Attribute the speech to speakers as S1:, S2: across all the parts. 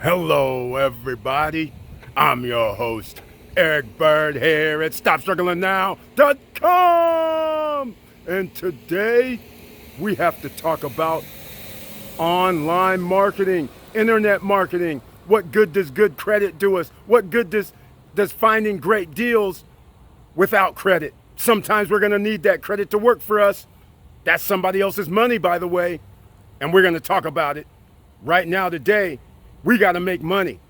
S1: Hello, everybody. I'm your host, Eric Bird, here at StopStrugglingNow.com. And today we have to talk about online marketing, internet marketing. What good does good credit do us? What good does finding great deals without credit? Sometimes we're going to need that credit to work for us. That's somebody else's money, by the way. And we're going to talk about it right now today. We got to make money.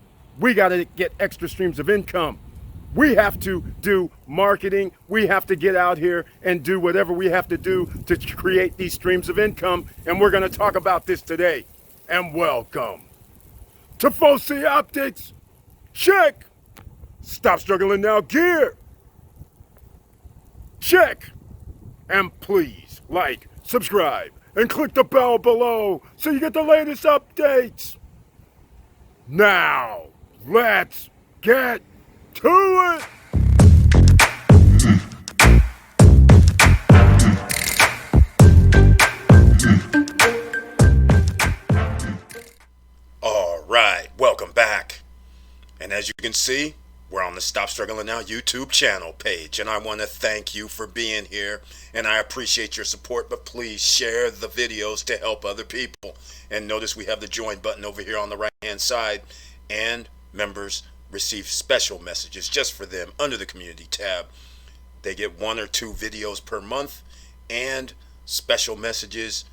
S1: We got to get extra streams of income. We have to do marketing. We have to get out here and do whatever we have to do to create these streams of income. And we're going to talk about this today. And welcome to Foci Optics. Check. Stop struggling now gear. Check. And please like, subscribe, and click the bell below so you get the latest updates. Now, let's get to it.
S2: All right, welcome back. And as you can see, we're on the Stop Struggling Now YouTube channel page, and I want to thank you for being here, and I appreciate your support, but please share the videos to help other people. And notice we have the join button over here on the right hand side, and members receive special messages just for them under the community tab. They get 1 or 2 videos per month and special messages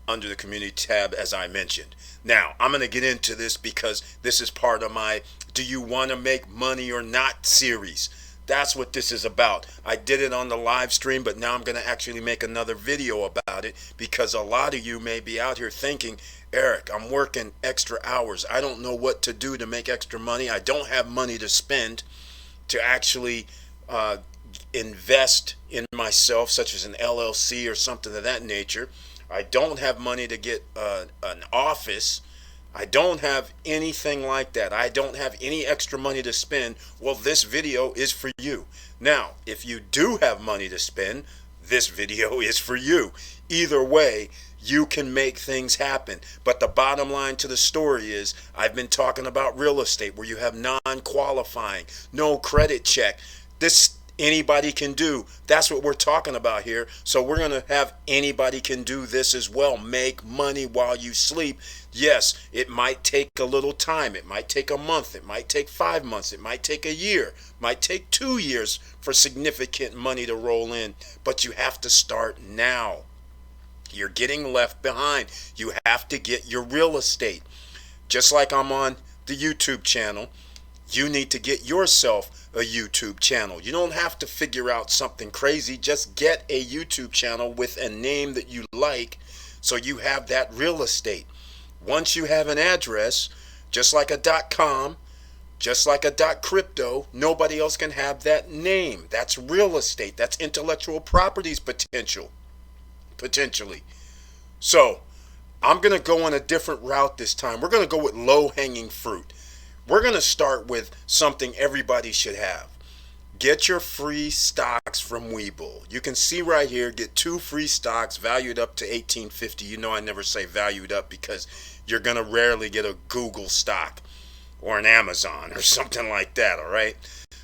S2: under the community tab, as I mentioned. Now, I'm going to get into this because this is part of my Do You Want to Make Money or Not series. That's what this is about. I did it on the live stream, but now I'm going to actually make another video about it because a lot of you may be out here thinking, Eric, I'm working extra hours. I don't know what to do to make extra money. I don't have money to spend to actually invest in myself, such as an LLC or something of that nature. I don't have money to get an office. I don't have anything like that. I don't have any extra money to spend. Well, this video is for you. Now, if you do have money to spend, this video is for you. Either way, you can make things happen. But the bottom line to the story is I've been talking about real estate where you have non-qualifying, no credit check. This anybody can do. That's what we're talking about here. So we're going to have anybody can do this as well. Make money while you sleep. Yes, it might take a little time. It might take a month. It might take 5 months. It might take a year. It might take 2 years for significant money to roll in. But you have to start now. You're getting left behind. You have to get your real estate. Just like I'm on the YouTube channel, you need to get yourself a YouTube channel. You don't have to figure out something crazy. Just get a YouTube channel with a name that you like so you have that real estate. Once you have an address, just like a .com, just like a .crypto, nobody else can have that name. That's real estate. That's intellectual properties potentially. So, I'm going to go on a different route this time. We're going to go with low-hanging fruit. We're going to start with something everybody should have. Get your free stocks from Webull. You can see right here, get 2 free stocks valued up to $18.50. You know I never say valued up because you're going to rarely get a Google stock or an Amazon or something like that, all right?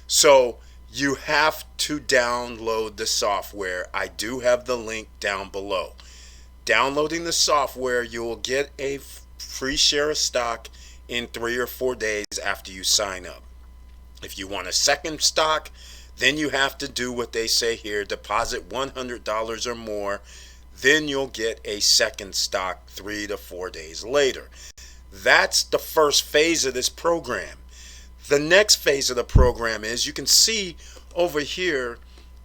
S2: So you have to download the software. I do have the link down below. Downloading the software, you will get a free share of stock in 3 or 4 days after you sign up. If you want a second stock, then you have to do what they say here, deposit $100 or more, then you'll get a second stock 3 to 4 days later. That's the first phase of this program. The next phase of the program is, you can see over here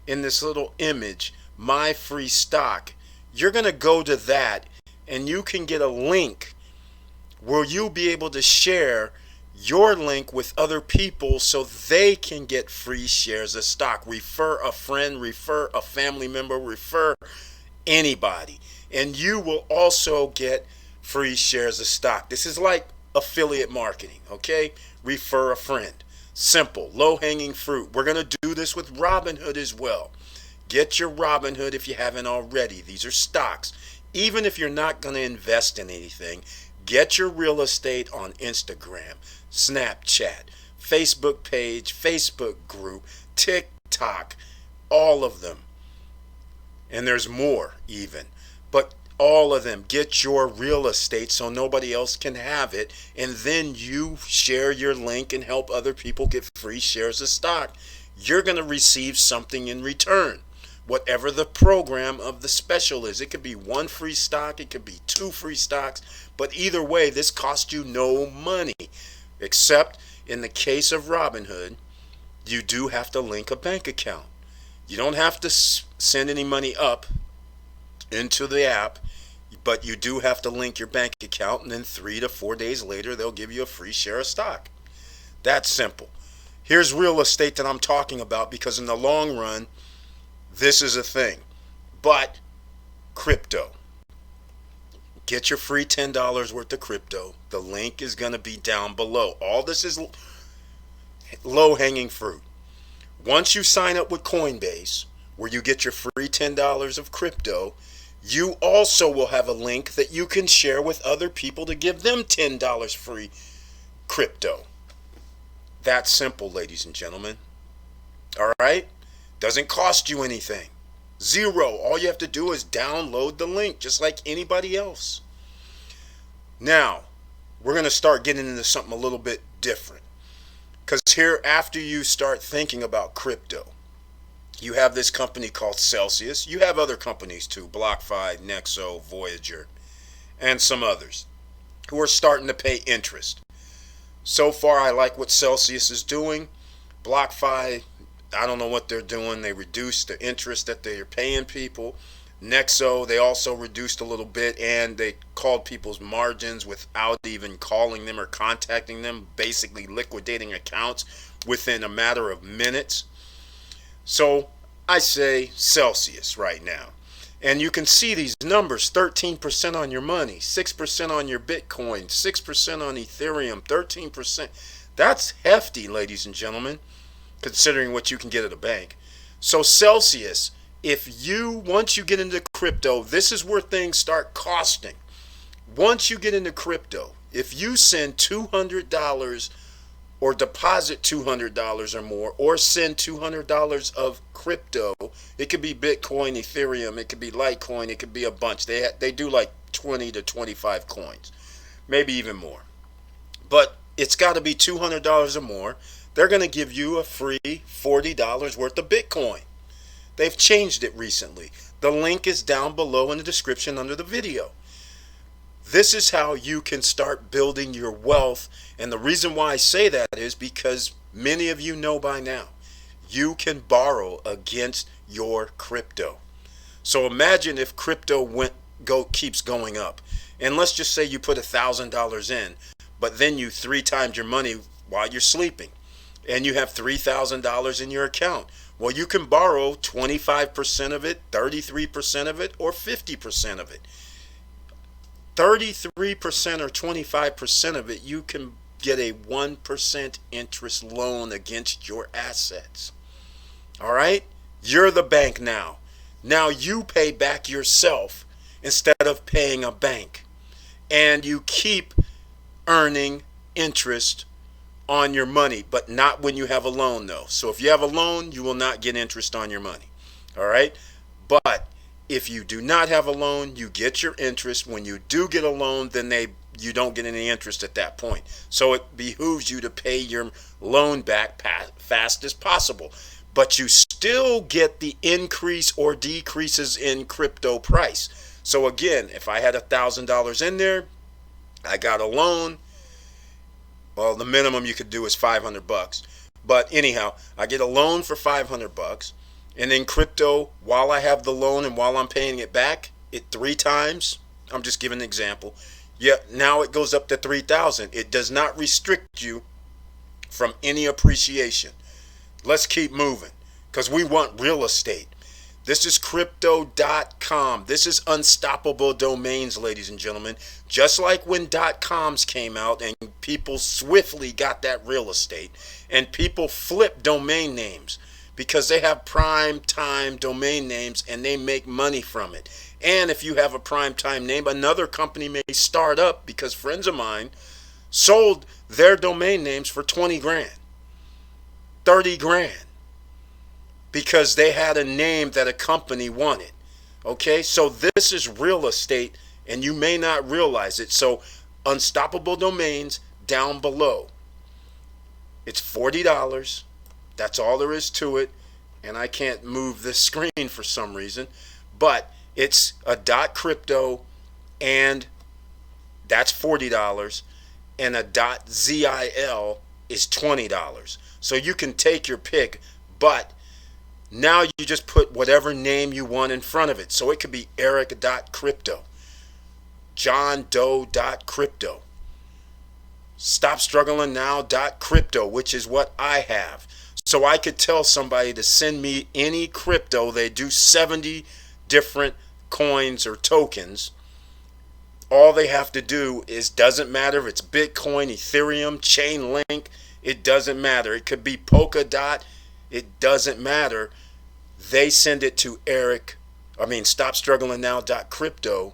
S2: in this little image, my free stock. You're going to go to that and you can get a link where you'll be able to share your link with other people so they can get free shares of stock. Refer a friend, refer a family member, refer anybody. And you will also get free shares of stock. This is like affiliate marketing, okay? Refer a friend. Simple, low-hanging fruit. We're going to do this with Robinhood as well. Get your Robinhood if you haven't already. These are stocks. Even if you're not going to invest in anything, Get your real estate on Instagram, Snapchat, Facebook page, Facebook group, TikTok, all of them. And there's more even. But all of them, get your real estate so nobody else can have it, and then you share your link and help other people get free shares of stock. You're going to receive something in return, whatever the program of the special is. It could be 1 free stock, it could be 2 free stocks, but either way, this costs you no money, except in the case of Robinhood, you do have to link a bank account. You don't have to send any money up into the app, but you do have to link your bank account, and then 3 to 4 days later they'll give you a free share of stock. That's simple. Here's real estate that I'm talking about, because in the long run this is a thing. But crypto, get your free $10 worth of crypto. The link is going to be down below. All this is low hanging fruit. Once you sign up with Coinbase, where you get your free $10 of crypto, you also will have a link that you can share with other people to give them $10 free crypto. That's simple, ladies and gentlemen. All right? Doesn't cost you anything. Zero. All you have to do is download the link, just like anybody else. Now, we're going to start getting into something a little bit different. Because here, after you start thinking about crypto, you have this company called Celsius. You have other companies too, BlockFi, Nexo, Voyager, and some others who are starting to pay interest. So far, I like what Celsius is doing. BlockFi, I don't know what they're doing. They reduced the interest that they're paying people. Nexo, they also reduced a little bit, and they called people's margins without even calling them or contacting them, basically liquidating accounts within a matter of minutes. So I say Celsius right now. And you can see these numbers: 13% on your money, 6% on your Bitcoin, 6% on Ethereum, 13%. That's hefty, ladies and gentlemen, considering what you can get at a bank. So Celsius, once you get into crypto, this is where things start costing. Once you get into crypto, if you send $200 or deposit $200 or more, or send $200 of crypto, it could be Bitcoin, Ethereum, it could be Litecoin, it could be a bunch. They do like 20 to 25 coins, maybe even more. But it's got to be $200 or more. They're going to give you a free $40 worth of Bitcoin. They've changed it recently. The link is down below in the description under the video. This is how you can start building your wealth. And the reason why I say that is because many of you know by now, you can borrow against your crypto. So imagine if crypto keeps going up. And let's just say you put $1,000 in, but then you 3 times your money while you're sleeping, and you have $3,000 in your account. Well, you can borrow 25% of it, 33% of it, or 50% of it. 33% or 25% of it, you can get a 1% interest loan against your assets. All right? You're the bank now. Now you pay back yourself instead of paying a bank. And you keep earning interest on your money, but not when you have a loan though. So if you have a loan, you will not get interest on your money. All right? But if you do not have a loan, you get your interest. When you do get a loan, then you don't get any interest at that point. So it behooves you to pay your loan back fast as possible. But you still get the increase or decreases in crypto price. So again, if I had $1,000 in there, I got a loan. Well, the minimum you could do is $500. But anyhow, I get a loan for $500. And then crypto, while I have the loan and while I'm paying it back, 3 times, I'm just giving an example. Yeah, now it goes up to 3,000. It does not restrict you from any appreciation. Let's keep moving, because we want real estate. This is crypto.com. This is unstoppable domains, ladies and gentlemen. Just like when .coms came out and people swiftly got that real estate, and people flip domain names because they have prime time domain names and they make money from it. And if you have a prime time name, another company may start up, because friends of mine sold their domain names for 20 grand, 30 grand, because they had a name that a company wanted. Okay, so this is real estate and you may not realize it. So Unstoppable Domains down below. It's $40. That's all there is to it. And I can't move this screen for some reason. But it's a .crypto, and that's $40. And a .zil is $20. So you can take your pick, but now you just put whatever name you want in front of it. So it could be Eric.crypto, JohnDoe.crypto, StopStrugglingNow.crypto, which is what I have. So I could tell somebody to send me any crypto. They do 70 different coins or tokens. All they have to do is, doesn't matter if it's Bitcoin, Ethereum, Chainlink, it doesn't matter. It could be Polkadot, it doesn't matter. They send it to StopStrugglingNow.crypto,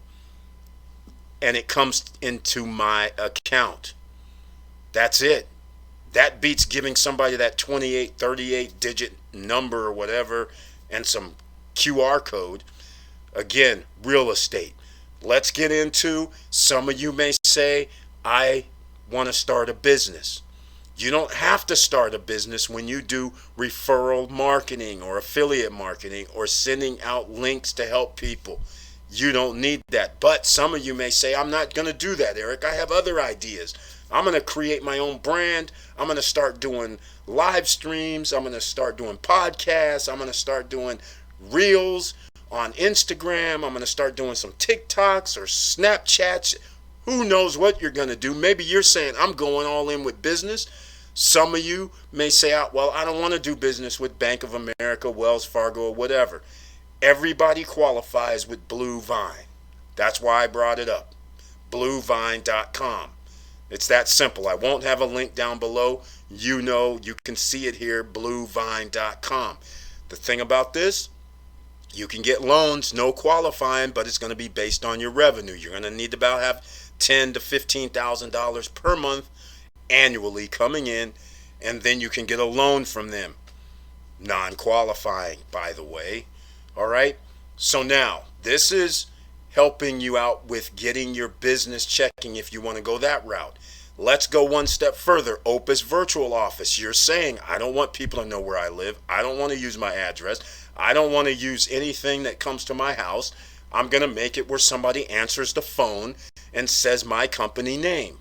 S2: and it comes into my account. That's it. That beats giving somebody that 28, 38 digit number or whatever and some QR code. Again, real estate. Let's get into, some of you may say, I want to start a business. You don't have to start a business when you do referral marketing or affiliate marketing or sending out links to help people. You don't need that. But some of you may say, I'm not going to do that, Eric. I have other ideas. I'm going to create my own brand. I'm going to start doing live streams. I'm going to start doing podcasts. I'm going to start doing reels on Instagram. I'm going to start doing some TikToks or Snapchats. Who knows what you're going to do? Maybe you're saying, I'm going all in with business. Some of you may say, well, I don't want to do business with Bank of America, Wells Fargo, or whatever. Everybody qualifies with Blue Vine. That's why I brought it up. BlueVine.com. It's that simple. I won't have a link down below. You know, you can see it here, BlueVine.com. The thing about this, you can get loans, no qualifying, but it's going to be based on your revenue. You're going to need to about have $10,000 to $15,000 per month annually coming in, and then you can get a loan from them. Non-qualifying, by the way. All right? So now, this is helping you out with getting your business checking if you want to go that route. Let's go one step further. Opus Virtual Office. You're saying, I don't want people to know where I live. I don't want to use my address. I don't want to use anything that comes to my house. I'm going to make it where somebody answers the phone and says my company name.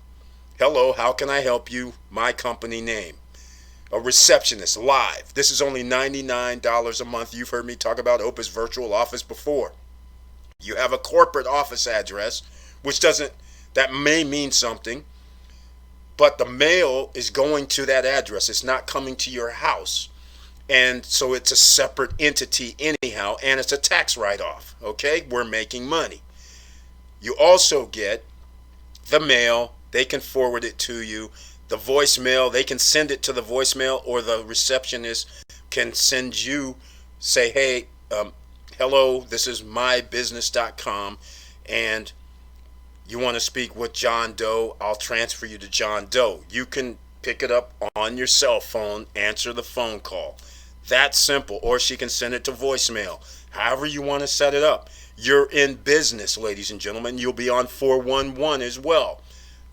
S2: Hello, how can I help you? My company name. A receptionist, live. This is only $99 a month. You've heard me talk about Opus Virtual Office before. You have a corporate office address, that may mean something, but the mail is going to that address. It's not coming to your house. And so it's a separate entity anyhow, and it's a tax write-off. Okay, we're making money. You also get the mail. They can forward it to you. The voicemail, they can send it to the voicemail, or the receptionist can send you, say, hey, hello, this is mybusiness.com, and you want to speak with John Doe. I'll transfer you to John Doe. You can pick it up on your cell phone, answer the phone call. That's simple. Or she can send it to voicemail. However you want to set it up. You're in business, ladies and gentlemen. You'll be on 411 as well.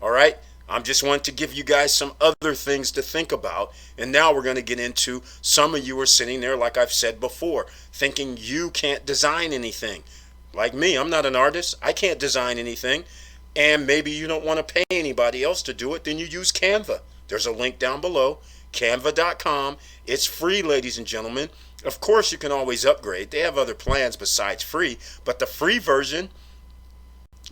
S2: All right? I'm just wanting to give you guys some other things to think about. And now we're going to get into, some of you are sitting there, like I've said before, thinking you can't design anything. Like me, I'm not an artist. I can't design anything. And maybe you don't want to pay anybody else to do it. Then you use Canva. There's a link down below, canva.com. It's free, ladies and gentlemen. Of course, you can always upgrade. They have other plans besides free. But the free version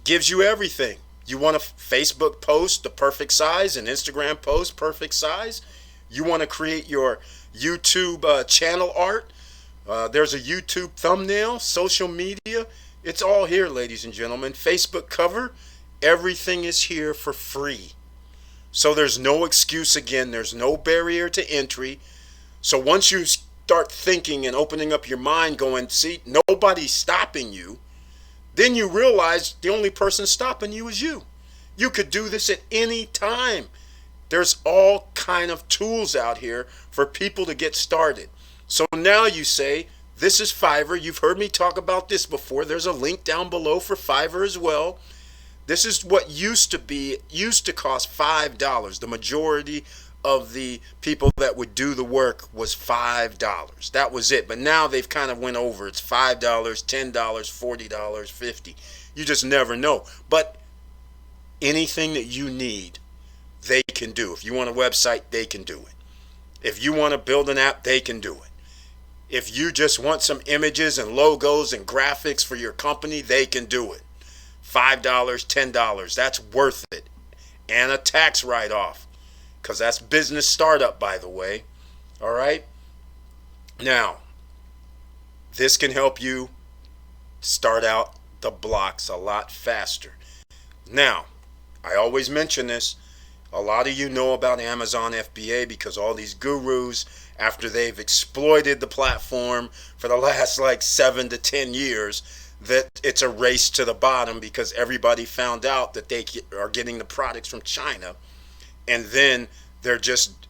S2: gives you everything. You want a Facebook post the perfect size, an Instagram post perfect size. You want to create your YouTube channel art. There's a YouTube thumbnail, social media. It's all here, ladies and gentlemen. Facebook cover. Everything is here for free. So there's no excuse again. There's no barrier to entry. So once you start thinking and opening up your mind going, see, nobody's stopping you. Then you realize the only person stopping you is you. You could do this at any time. There's all kind of tools out here for people to get started. So now you say, this is Fiverr. You've heard me talk about this before. There's a link down below for Fiverr as well. This is what used to cost $5. The majority of the people that would do the work was $5. That was it. But now they've kind of went over. It's $5, $10, $40, $50. You just never know. But anything that you need, they can do. If you want a website, they can do it. If you want to build an app, they can do it. If you just want some images and logos and graphics for your company, they can do it. $5, $10, that's worth it. And a tax write-off, because that's business startup, by the way. All right? Now, this can help you start out the blocks a lot faster. Now, I always mention this. A lot of you know about Amazon FBA because all these gurus, after they've exploited the platform for the last like 7 to 10 years, that it's a race to the bottom because everybody found out that they are getting the products from China, and then they're just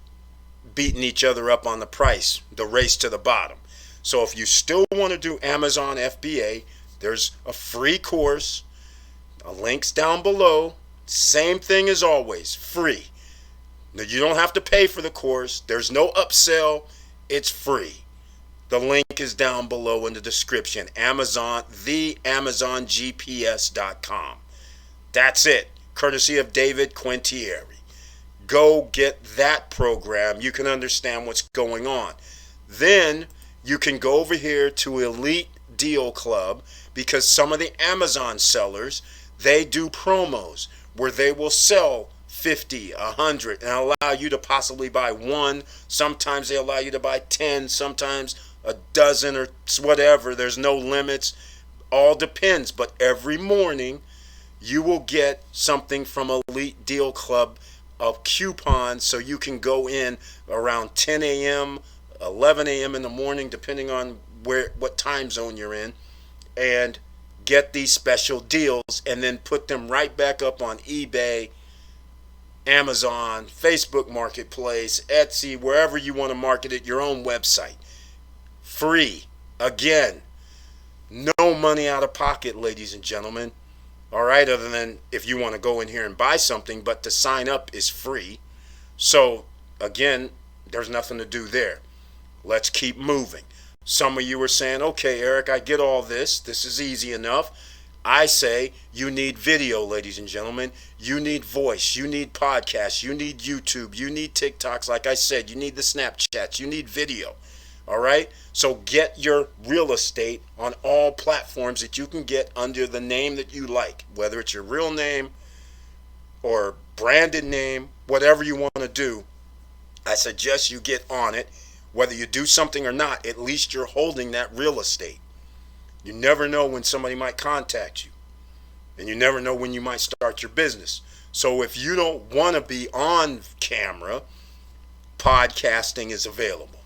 S2: beating each other up on the price, the race to the bottom. So if you still want to do Amazon FBA, there's a free course. A link's down below. Same thing as always, free. Now, you don't have to pay for the course. There's no upsell. It's free. The link is down below in the description. Amazon, theamazongps.com. That's it. Courtesy of David Quintieri. Go get that program. You can understand what's going on. Then you can go over here to Elite Deal Club, because some of the Amazon sellers, they do promos where they will sell 50, 100, and allow you to possibly buy one. Sometimes they allow you to buy 10, sometimes a dozen or whatever. There's no limits. All depends. But every morning you will get something from Elite Deal Club, a coupon, so you can go in around 10 a.m., 11 a.m. in the morning, depending on what time zone you're in, and get these special deals and then put them right back up on eBay, Amazon, Facebook Marketplace, Etsy, wherever you want to market it, your own website. Free. Again, no money out of pocket, ladies and gentlemen. All right, other than if you want to go in here and buy something, but to sign up is free. So, again, there's nothing to do there. Let's keep moving. Some of you are saying, okay, Eric, I get all this. This is easy enough. I say you need video, ladies and gentlemen. You need voice. You need podcasts. You need YouTube. You need TikToks. Like I said, you need the Snapchats. You need video. All right? So get your real estate on all platforms that you can get under the name that you like, whether it's your real name or branded name, whatever you want to do. I suggest you get on it. Whether you do something or not, at least you're holding that real estate. You never know when somebody might contact you. And you never know when you might start your business. So if you don't want to be on camera, podcasting is available.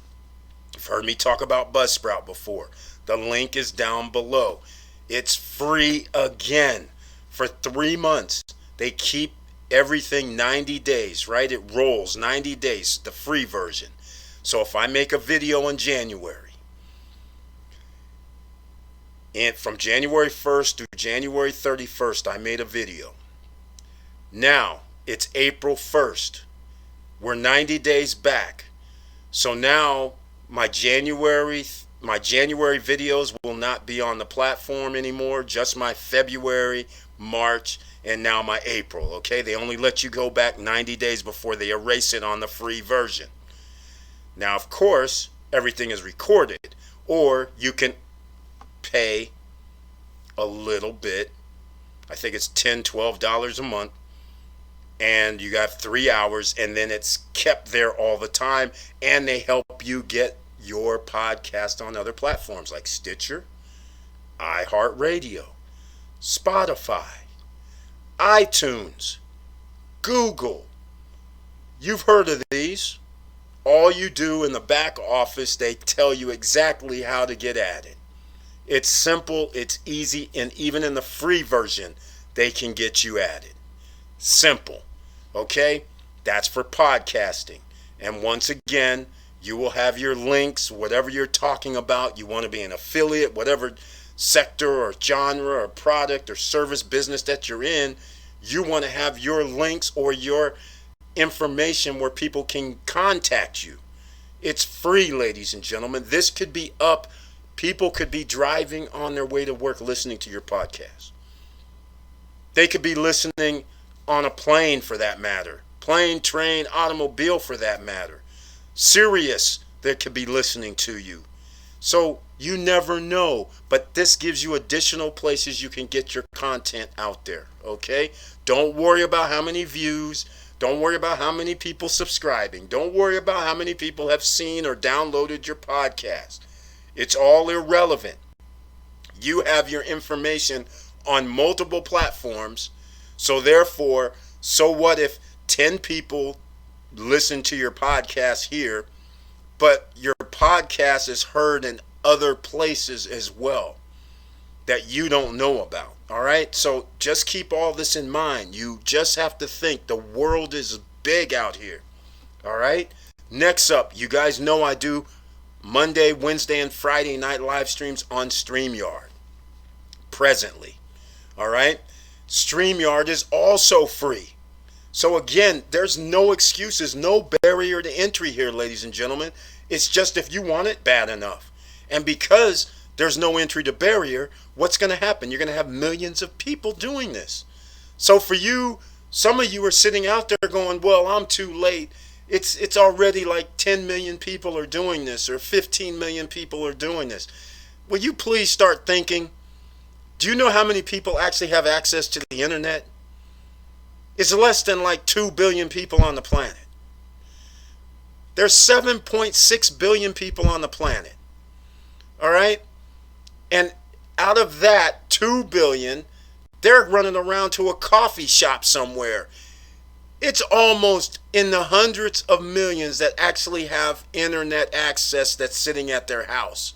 S2: You've heard me talk about Buzzsprout before. The link is down below. It's free again for 3 months. They keep everything 90 days, right? It rolls 90 days, the free version. So if I make a video in January, and from January 1st through January 31st, I made a video. Now it's April 1st. We're 90 days back. So now my January videos will not be on the platform anymore. Just my February, March, and now my April. Okay, they only let you go back 90 days before they erase it on the free version. Now, of course, everything is recorded, or you can pay a little bit. I think it's $10, $12 a month, and you got 3 hours, and then it's kept there all the time, and they help you get your podcast on other platforms like Stitcher, iHeartRadio, Spotify, iTunes, Google. You've heard of these. All you do in the back office, they tell you exactly how to get at it. It's simple, it's easy, and even in the free version, they can get you added. Simple. Okay? That's for podcasting. And once again, you will have your links, whatever you're talking about. You want to be an affiliate, whatever sector or genre or product or service business that you're in, you want to have your links or your information where people can contact you. It's free, ladies and gentlemen. This could be up. People could be driving on their way to work listening to your podcast. They could be listening on a plane, for that matter. Plane, train, automobile, for that matter. Sirius, that could be listening to you. So you never know. But this gives you additional places you can get your content out there. Okay? Don't worry about how many views. Don't worry about how many people subscribing. Don't worry about how many people have seen or downloaded your podcast. It's all irrelevant. You have your information on multiple platforms. So therefore, so what if 10 people listen to your podcast here, but your podcast is heard in other places as well that you don't know about? All right? So just keep all this in mind. You just have to think the world is big out here. All right? Next up, you guys know I do Monday, Wednesday, and Friday night live streams on StreamYard presently. All right? StreamYard is also free. So again, there's no excuses, no barrier to entry here, ladies and gentlemen. It's just if you want it bad enough. And because there's no entry to barrier, what's going to happen? You're going to have millions of people doing this. So for you, some of you are sitting out there going, well, I'm too late. It's already like 10 million people are doing this, or 15 million people are doing this. Will you please start thinking, do you know how many people actually have access to the internet? It's less than like 2 billion people on the planet. There's 7.6 billion people on the planet. All right? And out of that 2 billion, they're running around to a coffee shop somewhere. It's almost in the hundreds of millions that actually have internet access that's sitting at their house.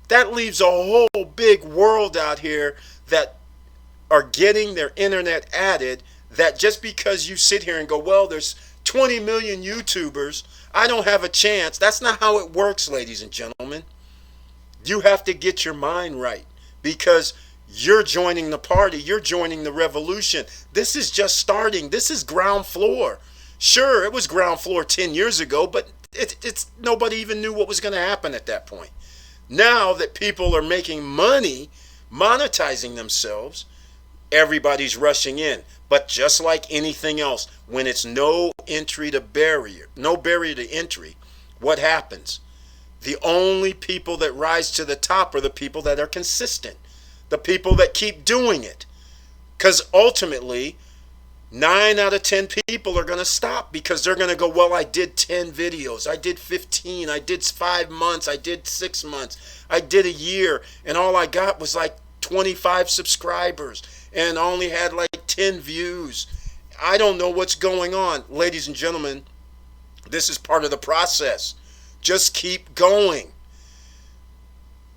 S2: That leaves a whole big world out here that are getting their internet added, that just because you sit here and go, well, there's 20 million YouTubers, I don't have a chance. That's not how it works, ladies and gentlemen. You have to get your mind right, because you're joining the party. You're joining the revolution. This is just starting. This is ground floor. Sure, it was ground floor 10 years ago, but it's nobody even knew what was going to happen at that point. Now that people are making money, monetizing themselves, everybody's rushing in. But just like anything else, when it's no barrier to entry, what happens? The only people that rise to the top are the people that are consistent, the people that keep doing it. Because ultimately, 9 out of 10 people are going to stop, because they're going to go, well, I did 10 videos, I did 15, I did 5 months, I did 6 months, I did a year, and all I got was like 25 subscribers, and only had like 10 views. I don't know what's going on. Ladies and gentlemen, this is part of the process. Just keep going.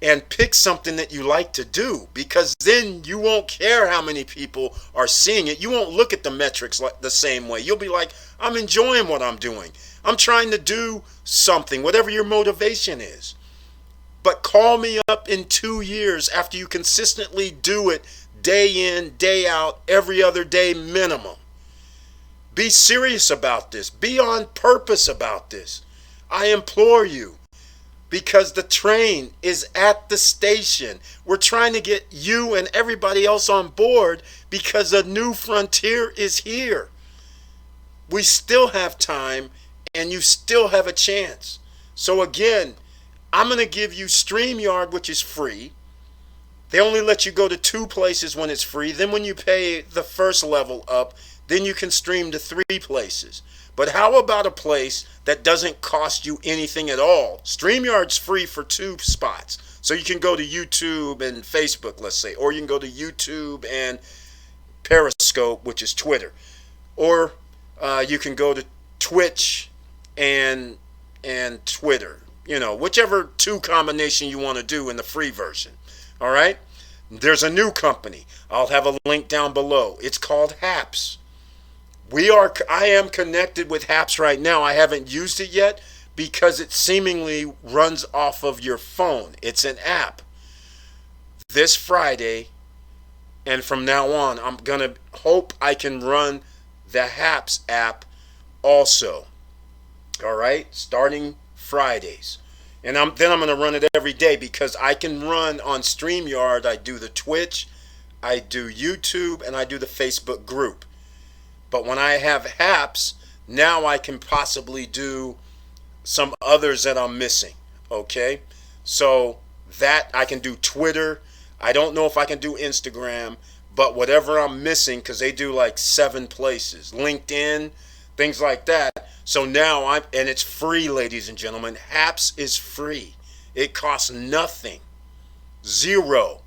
S2: And pick something that you like to do, because then you won't care how many people are seeing it. You won't look at the metrics like the same way. You'll be like, I'm enjoying what I'm doing. I'm trying to do something, whatever your motivation is. But call me up in 2 years after you consistently do it day in, day out, every other day minimum. Be serious about this. Be on purpose about this. I implore you. Because the train is at the station. We're trying to get you and everybody else on board, because a new frontier is here. We still have time, and you still have a chance. So again, I'm going to give you StreamYard, which is free. They only let you go to 2 places when it's free. Then when you pay the first level up, then you can stream to 3 places. But how about a place that doesn't cost you anything at all? StreamYard's free for 2 spots. So you can go to YouTube and Facebook, let's say. Or you can go to YouTube and Periscope, which is Twitter. Or you can go to Twitch and Twitter. whichever two combination you want to do in the free version. All right. There's a new company. I'll have a link down below. It's called Haps. I am connected with Haps right now. I haven't used it yet because it seemingly runs off of your phone. It's an app. This Friday and from now on, I'm going to hope I can run the Haps app also. All right? Starting Fridays. And then I'm going to run it every day because I can run on StreamYard. I do the Twitch, I do YouTube, and I do the Facebook group. But when I have Haps, now I can possibly do some others that I'm missing. Okay? So that I can do Twitter. I don't know if I can do Instagram, but whatever I'm missing, because they do like 7 places. LinkedIn, things like that. So now and it's free, ladies and gentlemen. Haps is free. It costs nothing. 0.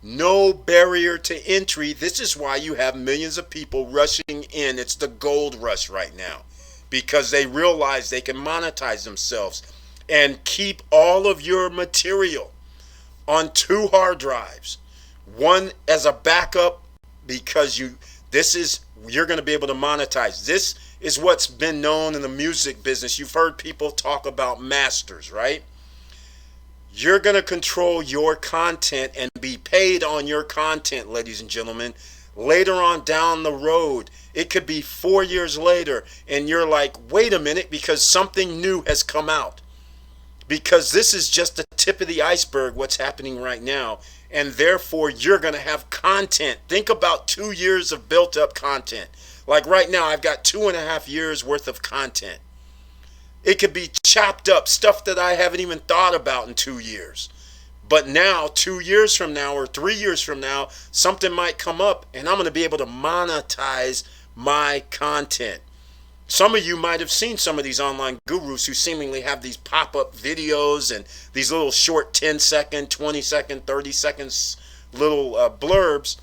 S2: No barrier to entry. This is why you have millions of people rushing in. It's the gold rush right now because they realize they can monetize themselves and keep all of your material on 2 hard drives. One as a backup because you're going to be able to monetize. This is what's been known in the music business. You've heard people talk about masters, right? You're going to control your content and be paid on your content, ladies and gentlemen. Later on down the road, it could be 4 years later, and you're like, wait a minute, because something new has come out. Because this is just the tip of the iceberg, what's happening right now. And therefore, you're going to have content. Think about 2 years of built-up content. Like right now, I've got 2.5 years worth of content. It could be chopped up, stuff that I haven't even thought about in 2 years. But now, 2 years from now or 3 years from now, something might come up and I'm going to be able to monetize my content. Some of you might have seen some of these online gurus who seemingly have these pop-up videos and these little short 10-second, 20-second, 30-second little blurbs.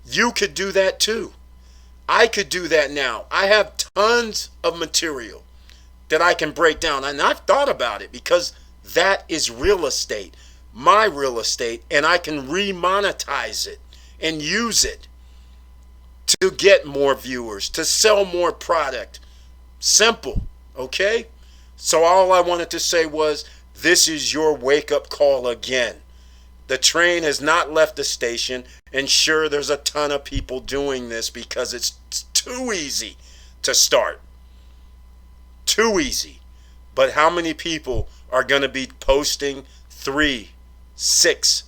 S2: You could do that too. I could do that now. I have tons of material that I can break down. And I've thought about it because that is real estate, my real estate, and I can remonetize it and use it to get more viewers, to sell more product. Simple, okay? So all I wanted to say was, this is your wake-up call again. The train has not left the station, and sure, there's a ton of people doing this because it's too easy to start. Too easy. But how many people are going to be posting 3, 6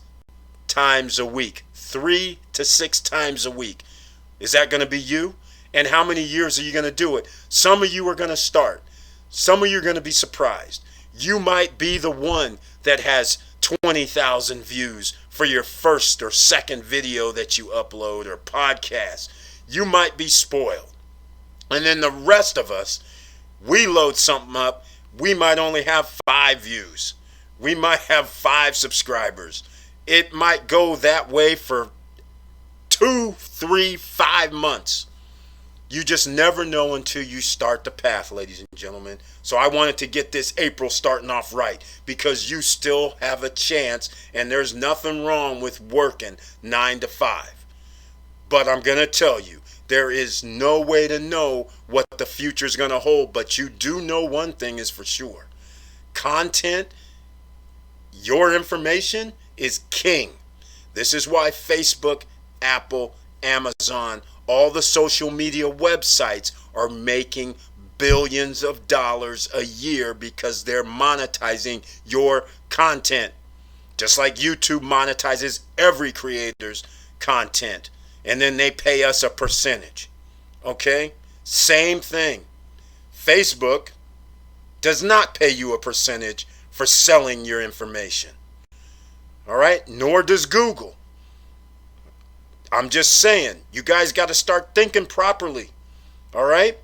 S2: times a week? 3 to 6 times a week. Is that going to be you? And how many years are you going to do it? Some of you are going to start. Some of you are going to be surprised. You might be the one that has 20,000 views for your first or second video that you upload or podcast. You might be spoiled. And then the rest of us, we load something up, we might only have 5 views. We might have 5 subscribers. It might go that way for 2, 3, 5 months. You just never know until you start the path, ladies and gentlemen. So I wanted to get this April starting off right because you still have a chance and there's nothing wrong with working 9 to 5. But I'm going to tell you, there is no way to know what the future is going to hold, but you do know one thing is for sure. Content, your information is king. This is why Facebook, Apple, Amazon, all the social media websites are making billions of dollars a year because they're monetizing your content. Just like YouTube monetizes every creator's content. And then they pay us a percentage. Okay? Same thing. Facebook does not pay you a percentage for selling your information. All right? Nor does Google. I'm just saying, you guys got to start thinking properly. All right?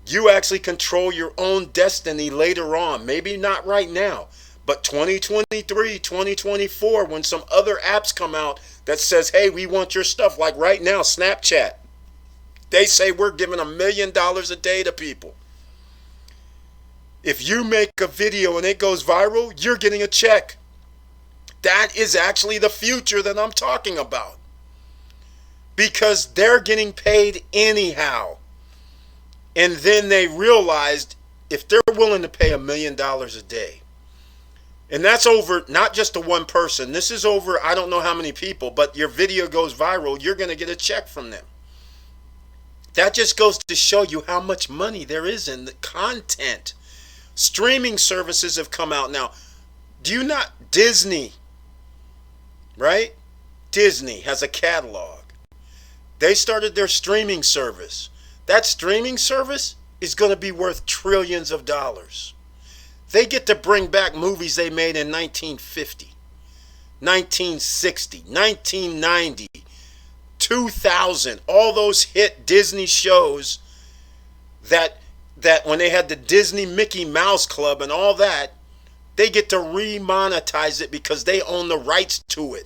S2: You actually control your own destiny later on. Maybe not right now, but 2023, 2024, when some other apps come out that says, hey, we want your stuff. Like right now, Snapchat. They say we're giving $1 million a day to people. If you make a video and it goes viral, you're getting a check. That is actually the future that I'm talking about. Because they're getting paid anyhow. And then they realized if they're willing to pay $1 million a day, and that's over not just to one person, this is over I don't know how many people, but your video goes viral, you're going to get a check from them. That just goes to show you how much money there is in the content. Streaming services have come out now. Do you not? Disney, right? Disney has a catalog. They started their streaming service. That streaming service is going to be worth trillions of dollars. They get to bring back movies they made in 1950, 1960, 1990, 2000, all those hit Disney shows that when they had the Disney Mickey Mouse Club and all that, they get to remonetize it because they own the rights to it.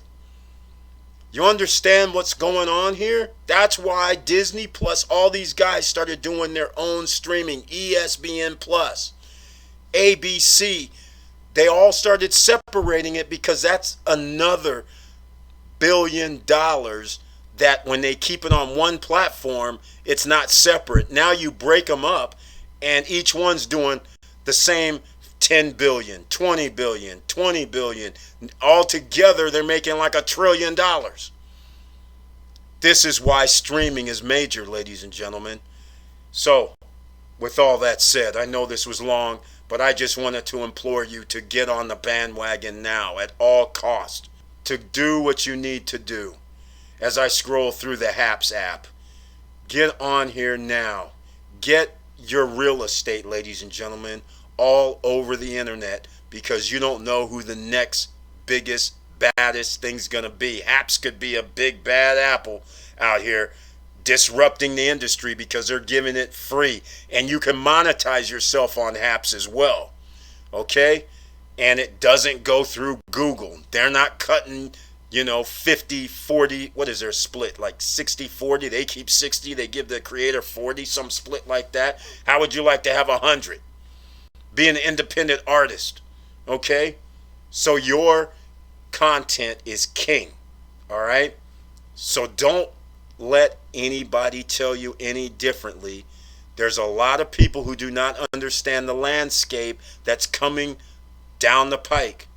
S2: You understand what's going on here? That's why Disney Plus, all these guys started doing their own streaming. ESPN Plus, ABC. They all started separating it because that's another $1 billion that when they keep it on one platform, it's not separate. Now you break them up and each one's doing the same 10 billion, 20 billion, 20 billion. All together, they're making like $1 trillion. This is why streaming is major, ladies and gentlemen. So, with all that said, I know this was long, but I just wanted to implore you to get on the bandwagon now at all cost, to do what you need to do. As I scroll through the HAPS app, get on here now. Get your real estate, ladies and gentlemen, all over the internet, because you don't know who the next biggest, baddest thing's going to be. HAPS could be a big bad apple out here disrupting the industry because they're giving it free, and you can monetize yourself on HAPS as well. Okay? And it doesn't go through Google. They're not cutting 50, 40, what is their split? Like 60, 40, they keep 60, they give the creator 40, some split like that. How would you like to have 100? Be an independent artist, okay? So your content is king, all right? So don't let anybody tell you any differently. There's a lot of people who do not understand the landscape that's coming down the pike.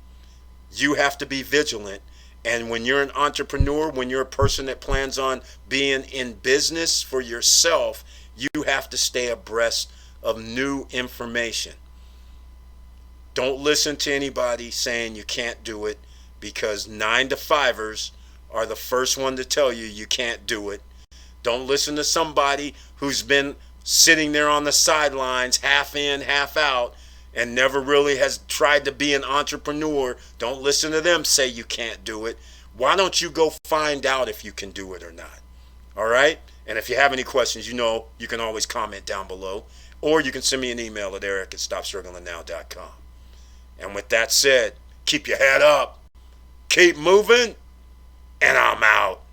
S2: You have to be vigilant. And when you're an entrepreneur, when you're a person that plans on being in business for yourself, you have to stay abreast of new information. Don't listen to anybody saying you can't do it, because 9-to-5ers are the first one to tell you you can't do it. Don't listen to somebody who's been sitting there on the sidelines, half in, half out, and never really has tried to be an entrepreneur. Don't listen to them say you can't do it. Why don't you go find out if you can do it or not? All right? And if you have any questions, you can always comment down below. Or you can send me an email at eric@stopstrugglingnow.com. And with that said, keep your head up, keep moving, and I'm out.